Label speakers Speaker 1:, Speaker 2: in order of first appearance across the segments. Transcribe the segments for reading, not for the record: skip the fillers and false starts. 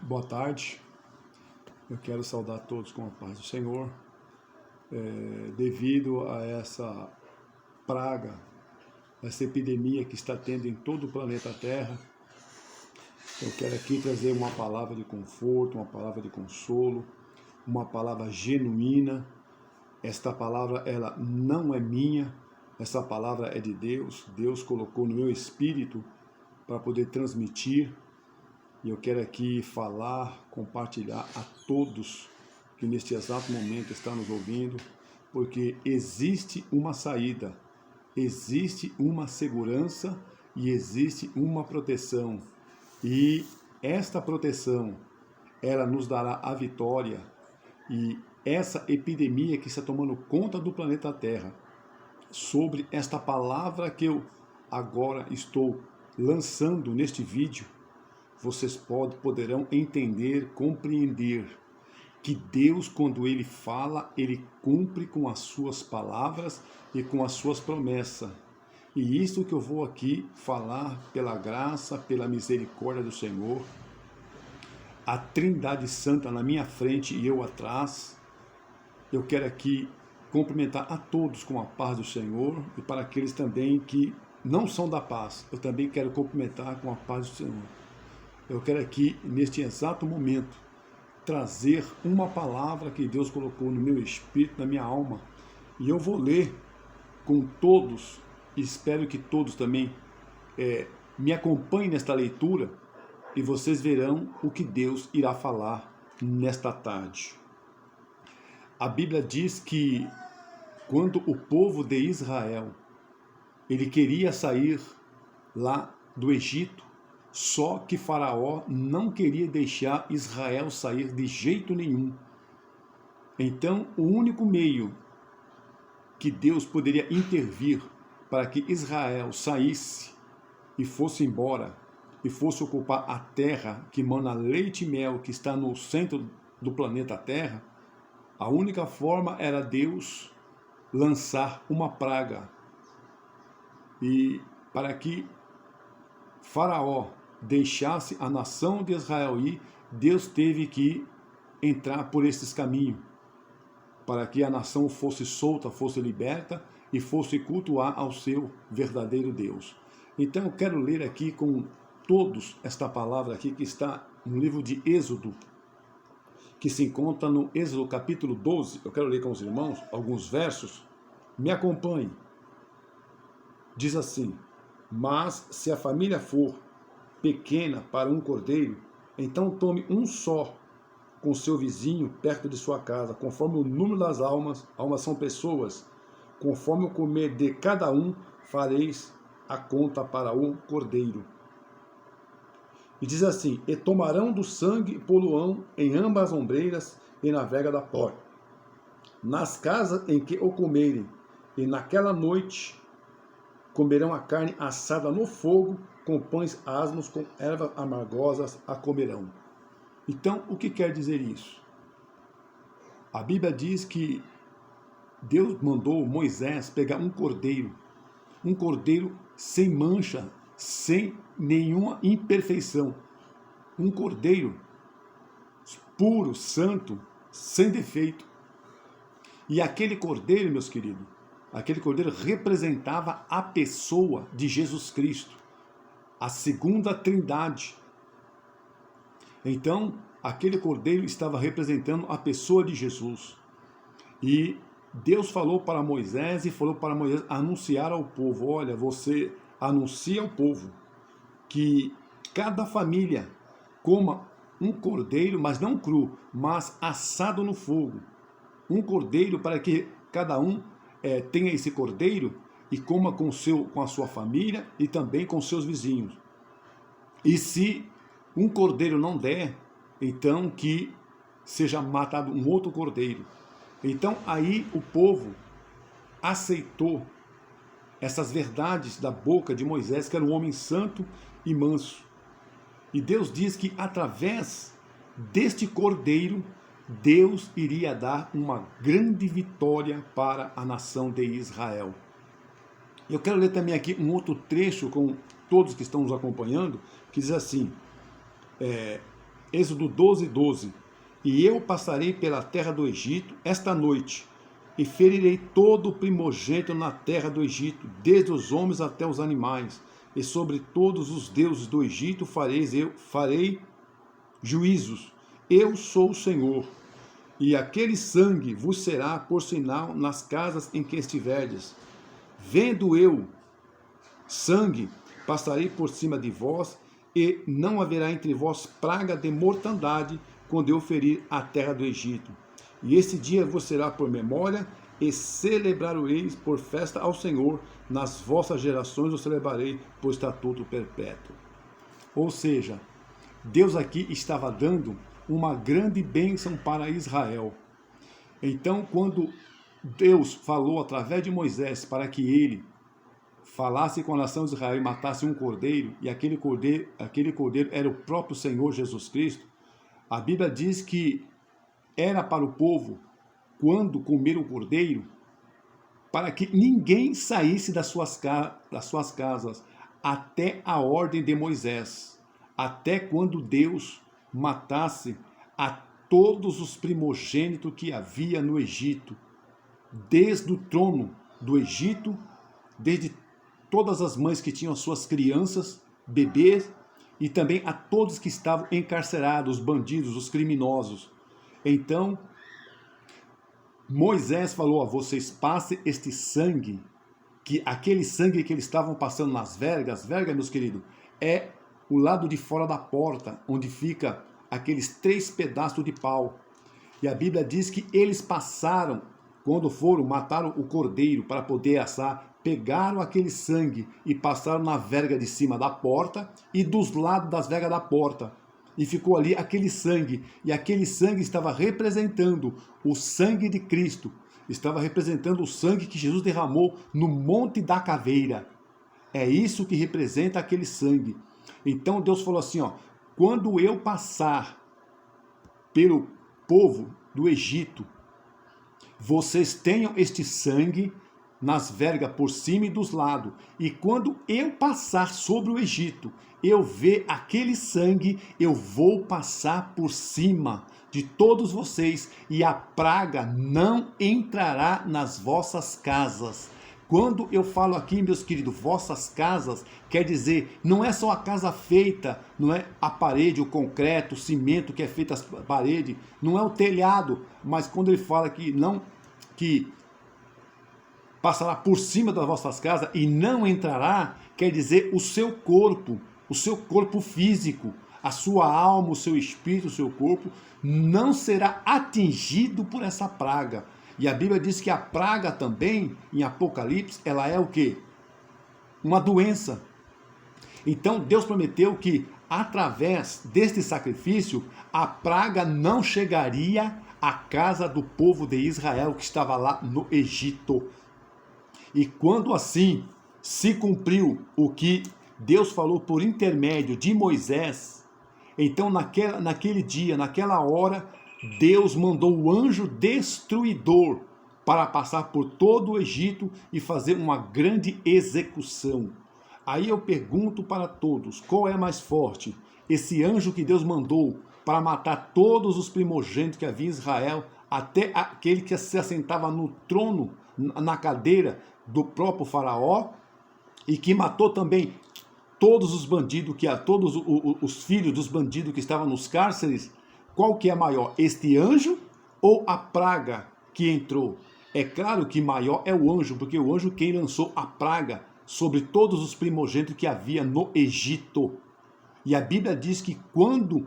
Speaker 1: Boa tarde, eu quero saudar todos com a paz do Senhor. Devido a essa praga, essa epidemia que está tendo em todo o planeta Terra, eu quero aqui trazer uma palavra de conforto, uma palavra de consolo, uma palavra genuína. Esta palavra, ela não é minha, essa palavra é de Deus. Deus colocou no meu espírito para poder transmitir. E eu quero aqui falar, compartilhar a todos que neste exato momento estão nos ouvindo, porque existe uma saída, existe uma segurança e existe uma proteção. E esta proteção, ela nos dará a vitória. E essa epidemia que está tomando conta do planeta Terra, sobre esta palavra que eu agora estou lançando neste vídeo, vocês poderão entender, compreender que Deus, quando Ele fala, Ele cumpre com as suas palavras e com as suas promessas. E isso que eu vou aqui falar pela graça, pela misericórdia do Senhor, a Trindade Santa na minha frente e eu atrás, eu quero aqui cumprimentar a todos com a paz do Senhor, e para aqueles também que não são da paz, eu também quero cumprimentar com a paz do Senhor. Eu quero aqui, neste exato momento, trazer uma palavra que Deus colocou no meu espírito, na minha alma, e eu vou ler com todos, e espero que todos também me acompanhem nesta leitura, e vocês verão o que Deus irá falar nesta tarde. A Bíblia diz que quando o povo de Israel, ele queria sair lá do Egito, só que Faraó não queria deixar Israel sair de jeito nenhum. Então, o único meio que Deus poderia intervir para que Israel saísse e fosse embora, e fosse ocupar a terra que mana leite e mel, que está no centro do planeta Terra, a única forma era Deus lançar uma praga. E para que Faraó deixasse a nação de Israel ir, Deus teve que entrar por esses caminhos, para que a nação fosse solta, fosse liberta e fosse cultuar ao seu verdadeiro Deus. Então eu quero ler aqui com todos esta palavra aqui que está no livro de Êxodo, que se encontra no Êxodo capítulo 12. Eu quero ler com os irmãos alguns versos. Me acompanhe. Diz assim: mas se a família for pequena para um cordeiro, então tome um só com seu vizinho perto de sua casa, conforme o número das almas são pessoas, conforme o comer de cada um, fareis a conta para o cordeiro. E diz assim: e tomarão do sangue e poluão em ambas as ombreiras e na vega da porta, nas casas em que o comerem, e naquela noite comerão a carne assada no fogo, com pães asmos, com ervas amargosas a comerão. Então, o que quer dizer isso? A Bíblia diz que Deus mandou Moisés pegar um cordeiro sem mancha, sem nenhuma imperfeição, um cordeiro puro, santo, sem defeito. E aquele cordeiro, meus queridos, aquele cordeiro representava a pessoa de Jesus Cristo, a segunda Trindade. Então, aquele cordeiro estava representando a pessoa de Jesus. E Deus falou para Moisés, e falou para Moisés anunciar ao povo: olha, você anuncia ao povo que cada família coma um cordeiro, mas não cru, mas assado no fogo. Um cordeiro para que cada um tenha esse cordeiro e coma com a sua família e também com seus vizinhos. E se um cordeiro não der, então que seja matado um outro cordeiro. Então aí o povo aceitou essas verdades da boca de Moisés, que era um homem santo e manso. E Deus diz que através deste cordeiro, Deus iria dar uma grande vitória para a nação de Israel. Eu quero ler também aqui um outro trecho com todos que estão nos acompanhando, que diz assim: Êxodo 12, 12. E eu passarei pela terra do Egito esta noite, e ferirei todo o primogênito na terra do Egito, desde os homens até os animais, e sobre todos os deuses do Egito farei juízos. Eu sou o Senhor. E aquele sangue vos será por sinal nas casas em que estiverdes. Vendo eu sangue, passarei por cima de vós, e não haverá entre vós praga de mortandade, quando eu ferir a terra do Egito. E esse dia vos será por memória, e celebrareis por festa ao Senhor, nas vossas gerações o celebrarei por estatuto perpétuo. Ou seja, Deus aqui estava dando uma grande bênção para Israel. Então, quando Deus falou através de Moisés para que ele falasse com a nação de Israel e matasse um cordeiro, e aquele cordeiro era o próprio Senhor Jesus Cristo, a Bíblia diz que era para o povo, quando comer o cordeiro, para que ninguém saísse das suas casas, até a ordem de Moisés, até quando Deus matasse a todos os primogênitos que havia no Egito, desde o trono do Egito, desde todas as mães que tinham suas crianças, bebês, e também a todos que estavam encarcerados, os bandidos, os criminosos. Então, Moisés falou: vocês passem este sangue, que aquele sangue que eles estavam passando nas vergas, meus queridos, é o lado de fora da porta, onde fica aqueles 3 pedaços de pau. E a Bíblia diz que eles passaram, quando foram, mataram o cordeiro para poder assar, pegaram aquele sangue e passaram na verga de cima da porta e dos lados das vergas da porta. E ficou ali aquele sangue. E aquele sangue estava representando o sangue de Cristo. Estava representando o sangue que Jesus derramou no Monte da Caveira. É isso que representa aquele sangue. Então Deus falou assim, quando eu passar pelo povo do Egito, vocês tenham este sangue nas vergas por cima e dos lados. E quando eu passar sobre o Egito, eu ver aquele sangue, eu vou passar por cima de todos vocês, e a praga não entrará nas vossas casas. Quando eu falo aqui, meus queridos, vossas casas, quer dizer, não é só a casa feita, não é a parede, o concreto, o cimento que é feito as paredes, não é o telhado, mas quando ele fala que passará por cima das vossas casas e não entrará, quer dizer o seu corpo físico, a sua alma, o seu espírito, o seu corpo, não será atingido por essa praga. E a Bíblia diz que a praga também, em Apocalipse, ela é o quê? Uma doença. Então Deus prometeu que através deste sacrifício, a praga não chegaria à casa do povo de Israel que estava lá no Egito. E quando assim se cumpriu o que Deus falou por intermédio de Moisés, então naquele dia, naquela hora, Deus mandou o anjo destruidor para passar por todo o Egito e fazer uma grande execução. Aí eu pergunto para todos, qual é mais forte? Esse anjo que Deus mandou para matar todos os primogênitos que havia em Israel, até aquele que se assentava no trono, na cadeira do próprio faraó, e que matou também todos os bandidos, todos os filhos dos bandidos que estavam nos cárceres? Qual que é maior, este anjo ou a praga que entrou? É claro que maior é o anjo, porque o anjo quem lançou a praga sobre todos os primogênitos que havia no Egito. E a Bíblia diz que quando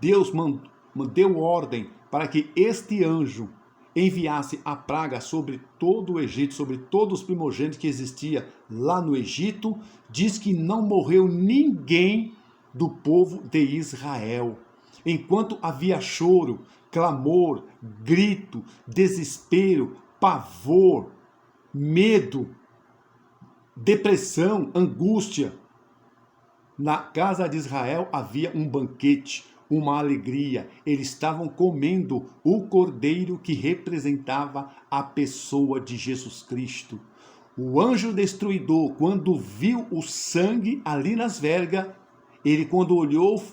Speaker 1: Deus deu ordem para que este anjo enviasse a praga sobre todo o Egito, sobre todos os primogênitos que existia lá no Egito, diz que não morreu ninguém do povo de Israel. Enquanto havia choro, clamor, grito, desespero, pavor, medo, depressão, angústia, na casa de Israel havia um banquete, uma alegria. Eles estavam comendo o cordeiro que representava a pessoa de Jesus Cristo. O anjo destruidor, quando viu o sangue ali nas vergas, ele quando olhou,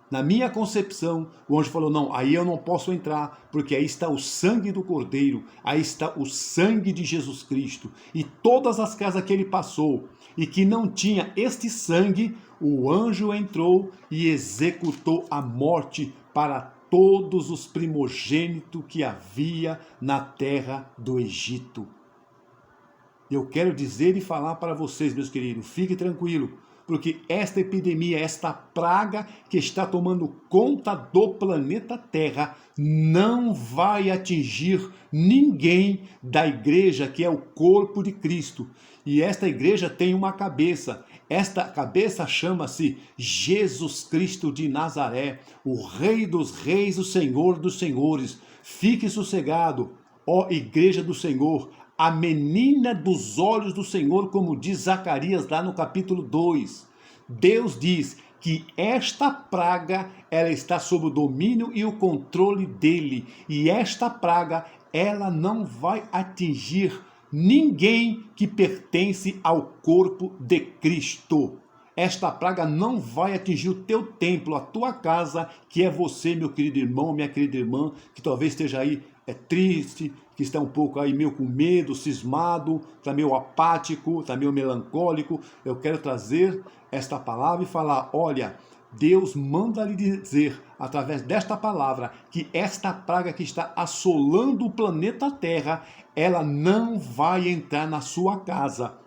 Speaker 1: Na minha concepção, o anjo falou, não, aí eu não posso entrar, porque aí está o sangue do Cordeiro, aí está o sangue de Jesus Cristo. E todas as casas que ele passou e que não tinha este sangue, o anjo entrou e executou a morte para todos os primogênitos que havia na terra do Egito. Eu quero dizer e falar para vocês, meus queridos, fique tranquilo, porque esta epidemia, esta praga que está tomando conta do planeta Terra, não vai atingir ninguém da igreja, que é o corpo de Cristo. E esta igreja tem uma cabeça. Esta cabeça chama-se Jesus Cristo de Nazaré, o Rei dos Reis, o Senhor dos Senhores. Fique sossegado, ó igreja do Senhor, a menina dos olhos do Senhor, como diz Zacarias lá no capítulo 2. Deus diz que esta praga, ela está sob o domínio e o controle dele. E esta praga, ela não vai atingir ninguém que pertence ao corpo de Cristo. Esta praga não vai atingir o teu templo, a tua casa, que é você, meu querido irmão, minha querida irmã, que talvez esteja aí triste, que está um pouco aí meio com medo, cismado, está meio apático, está meio melancólico. Eu quero trazer esta palavra e falar, olha, Deus manda lhe dizer, através desta palavra, que esta praga que está assolando o planeta Terra, ela não vai entrar na sua casa,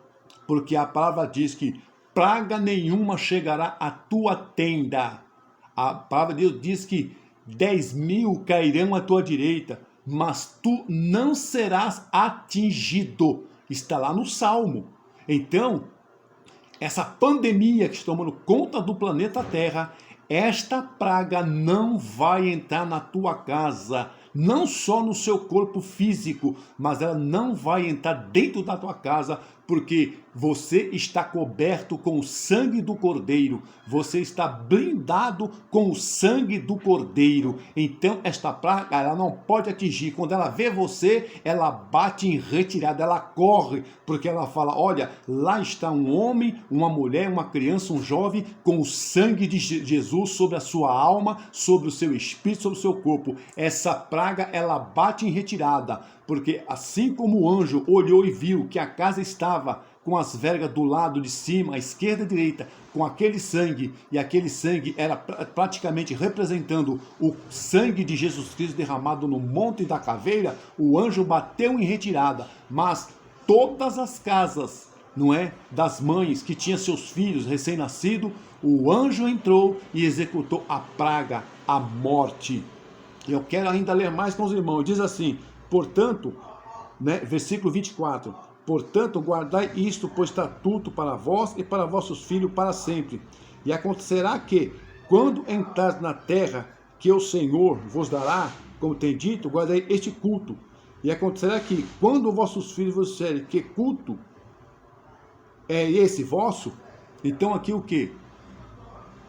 Speaker 1: porque a palavra diz que praga nenhuma chegará à tua tenda. A palavra de Deus diz que 10.000 cairão à tua direita, mas tu não serás atingido. Está lá no Salmo. Então, essa pandemia que está tomando conta do planeta Terra, esta praga não vai entrar na tua casa, não só no seu corpo físico, mas ela não vai entrar dentro da tua casa, porque você está coberto com o sangue do Cordeiro, você está blindado com o sangue do Cordeiro. Então esta praga, ela não pode atingir. Quando ela vê você, ela bate em retirada, ela corre, porque ela fala, olha, lá está um homem, uma mulher, uma criança, um jovem, com o sangue de Jesus sobre a sua alma, sobre o seu espírito, sobre o seu corpo. Essa praga, ela bate em retirada, porque assim como o anjo olhou e viu que a casa estava com as vergas do lado de cima, à esquerda e à direita, com aquele sangue, e aquele sangue era praticamente representando o sangue de Jesus Cristo derramado no Monte da Caveira, o anjo bateu em retirada, mas todas as casas, não é, das mães que tinham seus filhos recém-nascidos, o anjo entrou e executou a praga, a morte. Eu quero ainda ler mais com os irmãos, diz assim, portanto, né, versículo 24, portanto, guardai isto por estatuto para vós e para vossos filhos para sempre. E acontecerá que, quando entrares na terra que o Senhor vos dará, como tem dito, guardai este culto. E acontecerá que, quando vossos filhos vos disserem que culto é esse vosso, então aqui o que?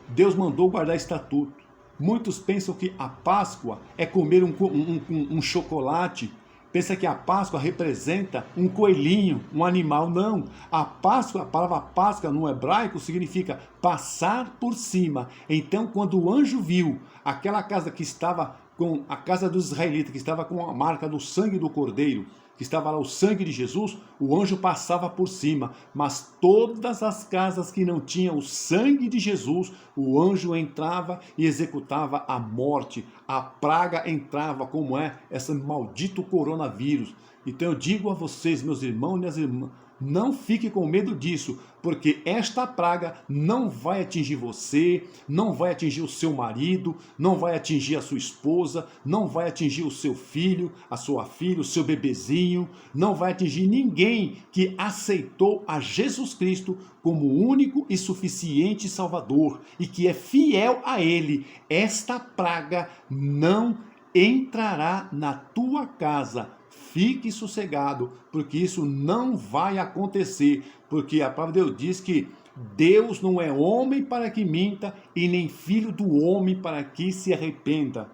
Speaker 1: Deus mandou guardar estatuto. Muitos pensam que a Páscoa é comer um chocolate. Pensa que a Páscoa representa um coelhinho, um animal. Não. A Páscoa, a palavra Páscoa no hebraico significa passar por cima. Então, quando o anjo viu aquela casa que estava com a casa dos israelitas, que estava com a marca do sangue do Cordeiro, que estava lá o sangue de Jesus, o anjo passava por cima, mas todas as casas que não tinham o sangue de Jesus, o anjo entrava e executava a morte, a praga entrava, como é esse maldito coronavírus. Então eu digo a vocês, meus irmãos e minhas irmãs, não fique com medo disso, porque esta praga não vai atingir você, não vai atingir o seu marido, não vai atingir a sua esposa, não vai atingir o seu filho, a sua filha, o seu bebezinho, não vai atingir ninguém que aceitou a Jesus Cristo como único e suficiente Salvador e que é fiel a Ele. Esta praga não entrará na tua casa. Fique sossegado, porque isso não vai acontecer, porque a palavra de Deus diz que Deus não é homem para que minta, e nem filho do homem para que se arrependa.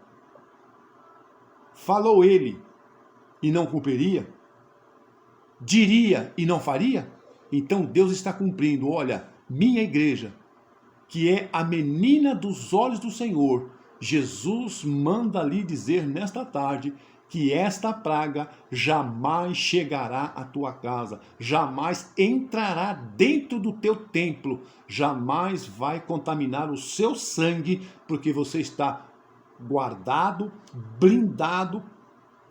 Speaker 1: Falou ele e não cumpriria? Diria e não faria? Então Deus está cumprindo. Olha, minha igreja, que é a menina dos olhos do Senhor, Jesus manda lhe dizer nesta tarde que esta praga jamais chegará à tua casa, jamais entrará dentro do teu templo, jamais vai contaminar o seu sangue, porque você está guardado, blindado,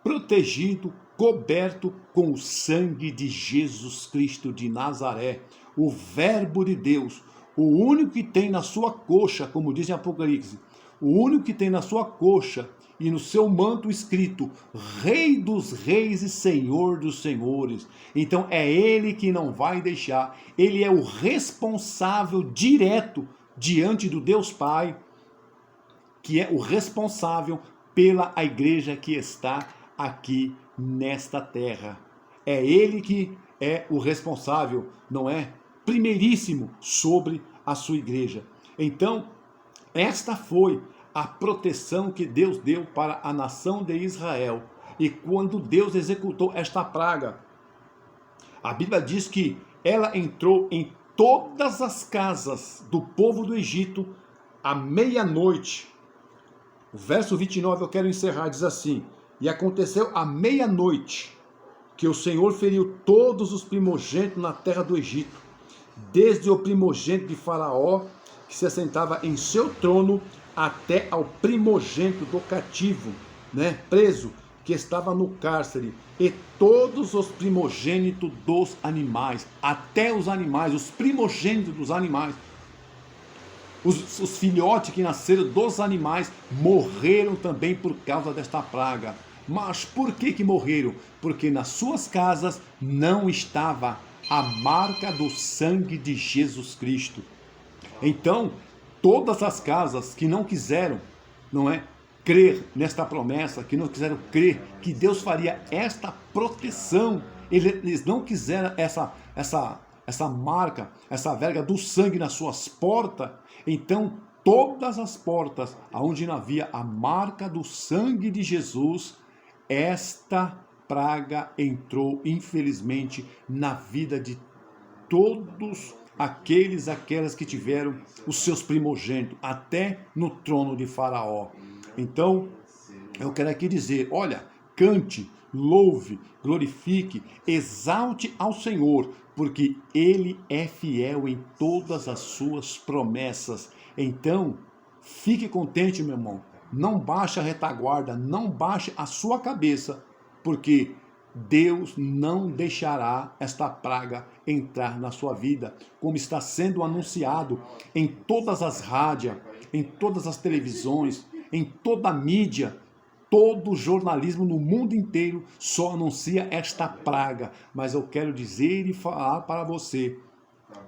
Speaker 1: protegido, coberto com o sangue de Jesus Cristo de Nazaré, o Verbo de Deus, o único que tem na sua coxa, como diz em Apocalipse, o único que tem na sua coxa e no seu manto escrito, Rei dos Reis e Senhor dos Senhores. Então é Ele que não vai deixar, Ele é o responsável direto diante do Deus Pai, que é o responsável pela igreja que está aqui nesta terra. É Ele que é o responsável, não é? Primeiríssimo sobre a sua igreja. Então, esta foi a proteção que Deus deu para a nação de Israel. E quando Deus executou esta praga, a Bíblia diz que ela entrou em todas as casas do povo do Egito à meia-noite. O verso 29 eu quero encerrar, diz assim: e aconteceu à meia-noite que o Senhor feriu todos os primogênitos na terra do Egito, desde o primogênito de Faraó, que se assentava em seu trono, até ao primogênito do cativo, preso, que estava no cárcere, e todos os primogênitos dos animais, até os animais, os primogênitos dos animais, os filhotes que nasceram dos animais morreram também por causa desta praga. Mas por que morreram? Porque nas suas casas não estava a marca do sangue de Jesus Cristo. Então, todas as casas que não quiseram, crer nesta promessa, que não quiseram crer que Deus faria esta proteção, eles não quiseram essa marca, essa verga do sangue nas suas portas. Então, todas as portas onde não havia a marca do sangue de Jesus, esta praga entrou, infelizmente, na vida de todos aquelas que tiveram os seus primogênitos, até no trono de Faraó. Então, eu quero aqui dizer, olha, cante, louve, glorifique, exalte ao Senhor, porque Ele é fiel em todas as suas promessas. Então, fique contente, meu irmão. Não baixe a retaguarda, não baixe a sua cabeça, porque Deus não deixará esta praga entrar na sua vida, como está sendo anunciado em todas as rádios, em todas as televisões, em toda a mídia. Todo o jornalismo no mundo inteiro só anuncia esta praga. Mas eu quero dizer e falar para você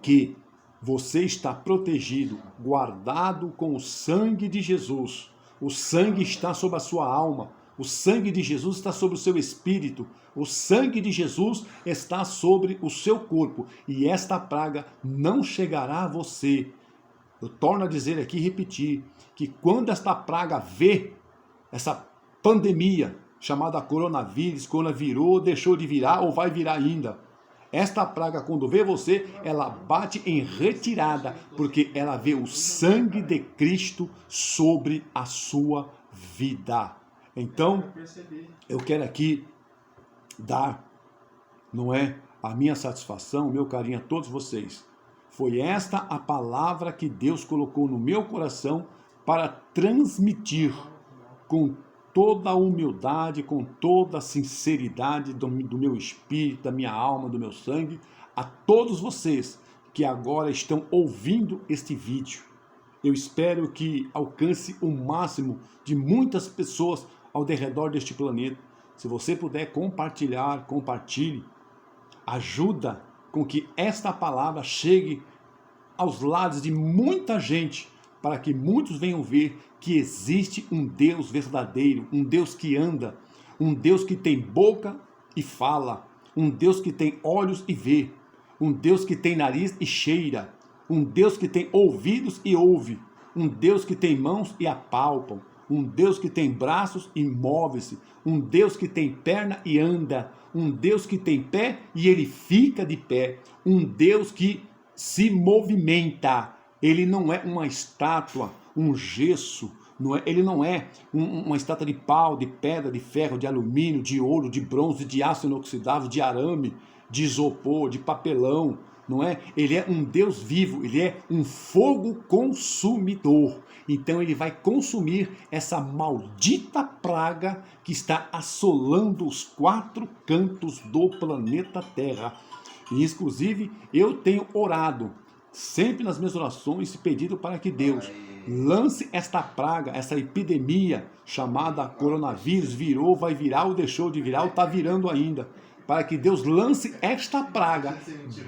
Speaker 1: que você está protegido, guardado com o sangue de Jesus. O sangue está sobre a sua alma. O sangue de Jesus está sobre o seu espírito. O sangue de Jesus está sobre o seu corpo. E esta praga não chegará a você. Eu torno a dizer aqui e repetir, que quando esta praga vê, essa pandemia chamada coronavírus, quando virou, deixou de virar ou vai virar ainda, esta praga, quando vê você, ela bate em retirada, porque ela vê o sangue de Cristo sobre a sua vida. Então, eu quero aqui dar, a minha satisfação, o meu carinho a todos vocês. Foi esta a palavra que Deus colocou no meu coração para transmitir com toda a humildade, com toda a sinceridade do meu espírito, da minha alma, do meu sangue, a todos vocês que agora estão ouvindo este vídeo. Eu espero que alcance o máximo de muitas pessoas ao redor deste planeta. Se você puder compartilhar, compartilhe. Ajuda com que esta palavra chegue aos lados de muita gente, para que muitos venham ver que existe um Deus verdadeiro, um Deus que anda, um Deus que tem boca e fala, um Deus que tem olhos e vê, um Deus que tem nariz e cheira, um Deus que tem ouvidos e ouve, um Deus que tem mãos e apalpam, um Deus que tem braços e move-se, um Deus que tem perna e anda, um Deus que tem pé e ele fica de pé, um Deus que se movimenta. Ele não é uma estátua, um gesso, ele não é uma estátua de pau, de pedra, de ferro, de alumínio, de ouro, de bronze, de aço inoxidável, de arame, de isopor, de papelão, não é? Ele é um Deus vivo, ele é um fogo consumidor. Então ele vai consumir essa maldita praga que está assolando os 4 cantos do planeta Terra. E inclusive eu tenho orado, sempre nas minhas orações, pedido para que Deus lance esta praga, essa epidemia chamada coronavírus, virou, vai virar ou deixou de virar ou está virando ainda, para que Deus lance esta praga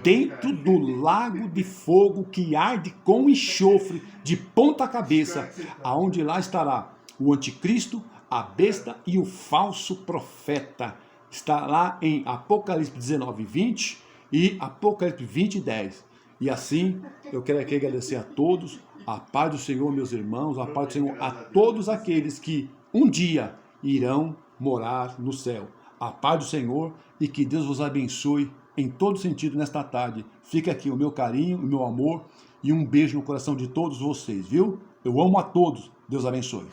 Speaker 1: dentro do lago de fogo que arde com enxofre de ponta cabeça, aonde lá estará o anticristo, a besta e o falso profeta. Está lá em Apocalipse 19, 20 e Apocalipse 20, 10. E assim, eu quero aqui agradecer a todos, a paz do Senhor, meus irmãos, a paz do Senhor a todos aqueles que um dia irão morar no céu. A paz do Senhor e que Deus vos abençoe em todo sentido nesta tarde. Fica aqui o meu carinho, o meu amor e um beijo no coração de todos vocês, viu? Eu amo a todos. Deus abençoe.